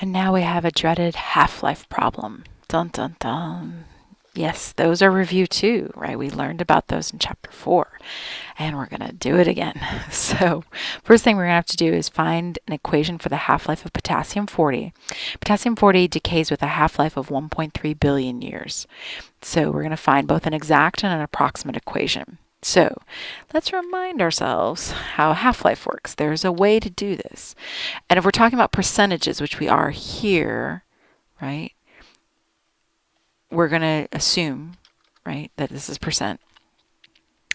And now we have a dreaded half-life problem. Dun dun dun. Yes, those are review 2, right? We learned about those in chapter 4, and we're going to do it again. So first thing we're going to have to do is find an equation for the half-life of potassium-40. Potassium-40 decays with a half-life of 1.3 billion years. So we're going to find both an exact and an approximate equation. So let's remind ourselves how half-life works. There's a way to do this. And if we're talking about percentages, which we are here, right, we're going to assume, right, that this is percent.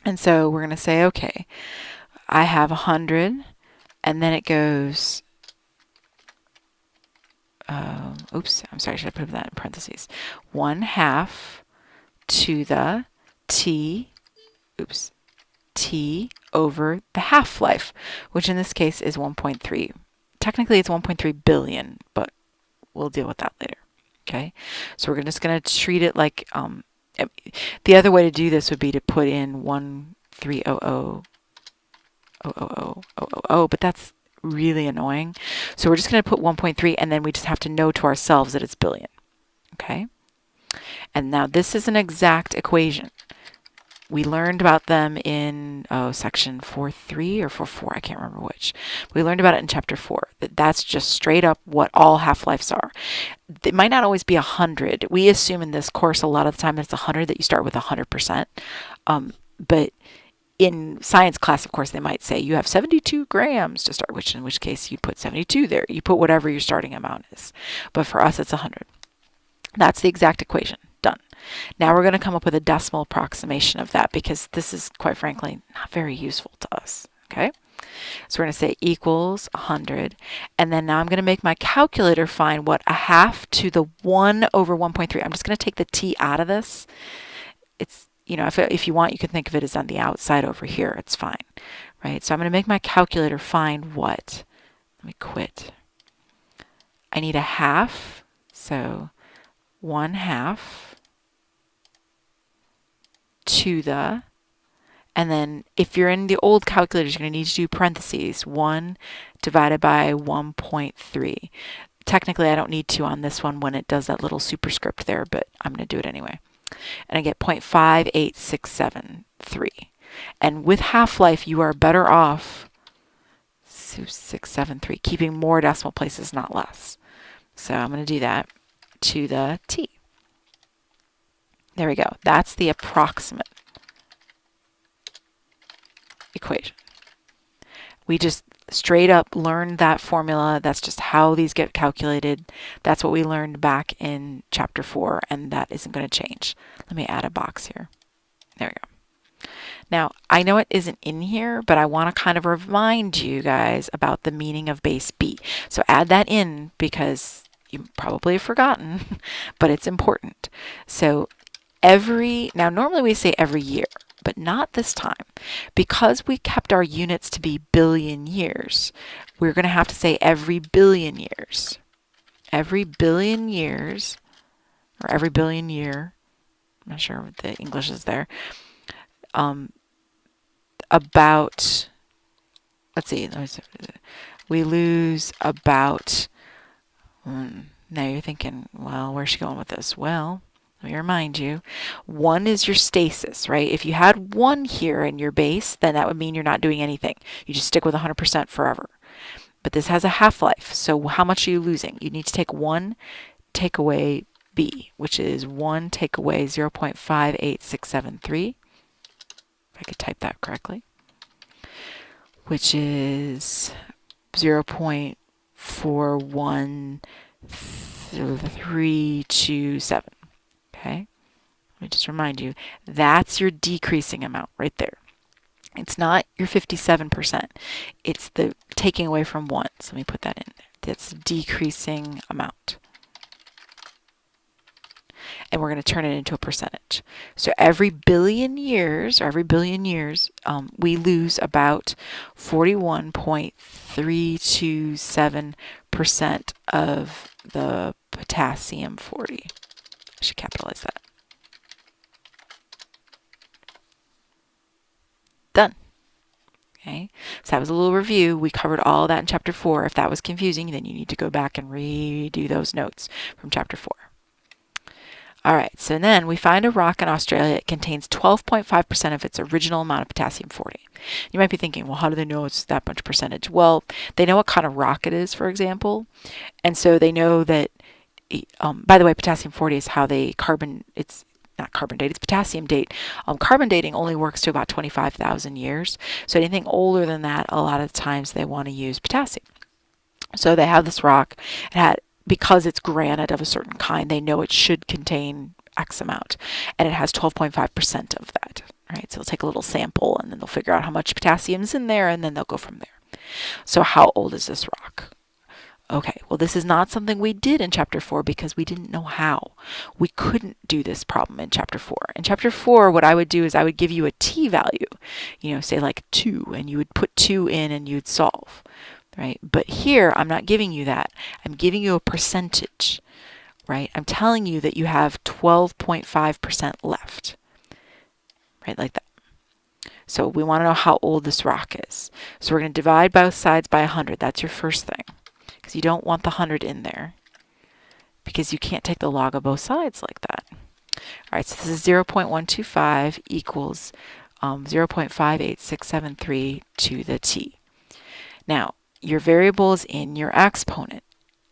And so we're going to say, okay, I have 100, and then it goes, oops, I'm sorry, should I put that in parentheses? 1/2 to the t, oops, t over the half-life, which in this case is 1.3. Technically it's 1.3 billion, but we'll deal with that later. Okay, so we're just going to treat it like, the other way to do this would be to put in 1300,000, but that's really annoying. So we're just going to put 1.3, and then we just have to know to ourselves that it's billion. Okay, and now this is an exact equation. We learned about them in section 4.3 or 4.4, I can't remember which. We learned about it in chapter 4. That's just straight up what all half-lives are. It might not always be 100. We assume in this course a lot of the time it's 100, that you start with 100%. But in science class, of course, they might say you have 72 grams to start, in which case you put 72 there. You put whatever your starting amount is. But for us, it's 100. That's the exact equation. Done. Now we're going to come up with a decimal approximation of that, because this is, quite frankly, not very useful to us. Okay? So we're going to say equals 100. And then now I'm going to make my calculator find what a half to the 1 over 1.3. I'm just going to take the t out of this. It's, if you want, you can think of it as on the outside over here. It's fine. Right? So I'm going to make my calculator find what? Let me quit. I need a half. So 1/2 to the, and then if you're in the old calculators, you're going to need to do parentheses, 1 divided by 1.3. Technically, I don't need to on this one when it does that little superscript there, but I'm going to do it anyway. And I get 0.58673. And with half-life, you are better off 673, keeping more decimal places, not less. So I'm going to do that to the t. There we go. That's the approximate equation. We just straight up learned that formula. That's just how these get calculated. That's what we learned back in chapter 4, and that isn't going to change. Let me add a box here. There we go. Now, I know it isn't in here, but I want to kind of remind you guys about the meaning of base b. So add that in, because you probably have forgotten, but it's important. So now normally we say every year, but not this time. Because we kept our units to be billion years, we're going to have to say every billion years. Every billion years, or every billion year, I'm not sure what the English is there, about, let's see, we lose about, now you're thinking, well, where's she going with this? Well, let me remind you, 1 is your stasis, right? If you had 1 here in your base, then that would mean you're not doing anything. You just stick with 100% forever. But this has a half-life, so how much are you losing? You need to take 1, take away b, which is 1 take away 0.58673. If I could type that correctly. Which is 0.41327. Okay, let me just remind you, that's your decreasing amount right there. It's not your 57%. It's the taking away from 1. So let me put that in there. That's the decreasing amount. And we're going to turn it into a percentage. So every billion years, we lose about 41.327% of the potassium-40. I should capitalize that. Done. Okay, so that was a little review. We covered all of that in Chapter 4. If that was confusing, then you need to go back and redo those notes from Chapter 4. All right, so then we find a rock in Australia. It contains 12.5% of its original amount of potassium-40. You might be thinking, well, how do they know it's that much percentage? Well, they know what kind of rock it is, for example, and so they know that, by the way, potassium-40 is how they it's not carbon date, it's potassium date. Carbon dating only works to about 25,000 years, so anything older than that, a lot of times they want to use potassium. So they have this rock. Because it's granite of a certain kind, they know it should contain X amount, and it has 12.5% of that, right? So they'll take a little sample, and then they'll figure out how much potassium's in there, and then they'll go from there. So how old is this rock? Okay, well, this is not something we did in Chapter 4 because we didn't know how. We couldn't do this problem in Chapter 4. In Chapter 4, what I would do is I would give you a t value, say like 2, and you would put 2 in and you'd solve. Right? But here, I'm not giving you that. I'm giving you a percentage, right? I'm telling you that you have 12.5% left, right? Like that. So we want to know how old this rock is. So we're going to divide both sides by 100. That's your first thing, because you don't want the 100 in there, because you can't take the log of both sides like that. All right, so this is 0.125 equals 0.58673 to the t. Now, your variable is in your exponent.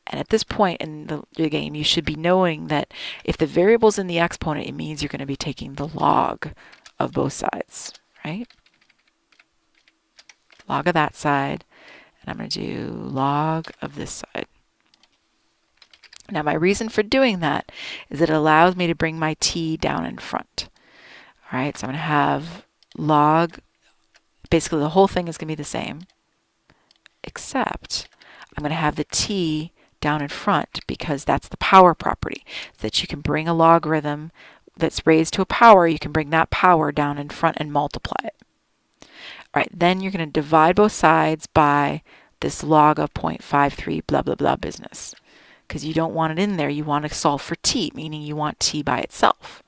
And at this point in the game, you should be knowing that if the variable is in the exponent, it means you're going to be taking the log of both sides, right? Log of that side, and I'm going to do log of this side. Now, my reason for doing that is that it allows me to bring my t down in front. All right, so I'm going to have log, basically the whole thing is going to be the same, except I'm going to have the t down in front because that's the power property, that you can bring a logarithm that's raised to a power, you can bring that power down in front and multiply it. All right, then you're going to divide both sides by this log of 0.53 blah, blah, blah business, because you don't want it in there. You want to solve for t, meaning you want t by itself.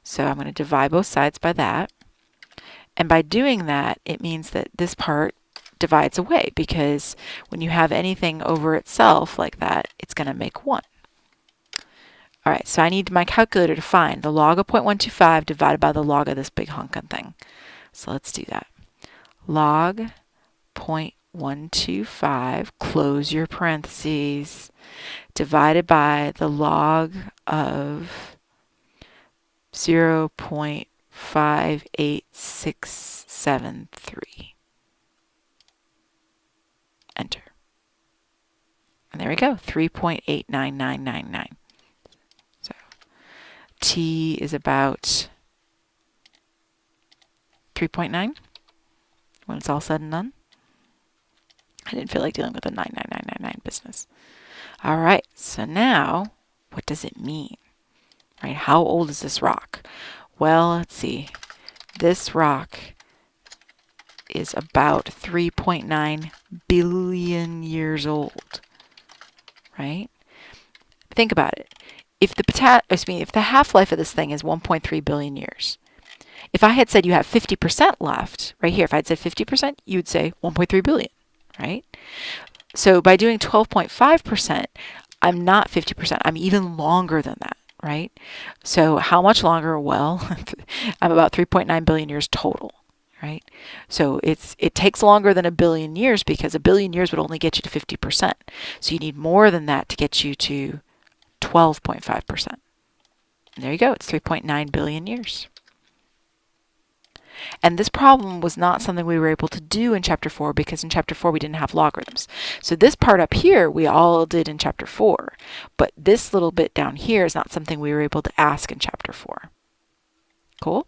So I'm going to divide both sides by that. And by doing that, it means that this part divides away, because when you have anything over itself like that, it's going to make 1. All right, so I need my calculator to find the log of 0.125 divided by the log of this big hunkin' thing. So let's do that. Log 0.125, close your parentheses, divided by the log of 0.58673. Enter. And there we go, 3.89999. So t is about 3.9 when it's all said and done. I didn't feel like dealing with the 99999 business. All right, so now what does it mean? Right? How old is this rock? Well, let's see. This rock is about 3.9 billion years old, right? Think about it. If the half-life of this thing is 1.3 billion years, if I had said you have 50% left, right here, if I had said 50%, you would say 1.3 billion, right? So by doing 12.5%, I'm not 50%. I'm even longer than that, right? So how much longer? Well, I'm about 3.9 billion years total. Right? So it takes longer than a billion years, because a billion years would only get you to 50%. So you need more than that to get you to 12.5%. There you go. It's 3.9 billion years. And this problem was not something we were able to do in Chapter 4, because in Chapter 4 we didn't have logarithms. So this part up here we all did in Chapter 4. But this little bit down here is not something we were able to ask in Chapter 4. Cool?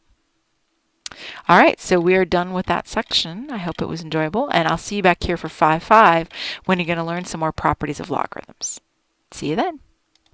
All right, so we are done with that section. I hope it was enjoyable, and I'll see you back here for 5.5 when you're going to learn some more properties of logarithms. See you then.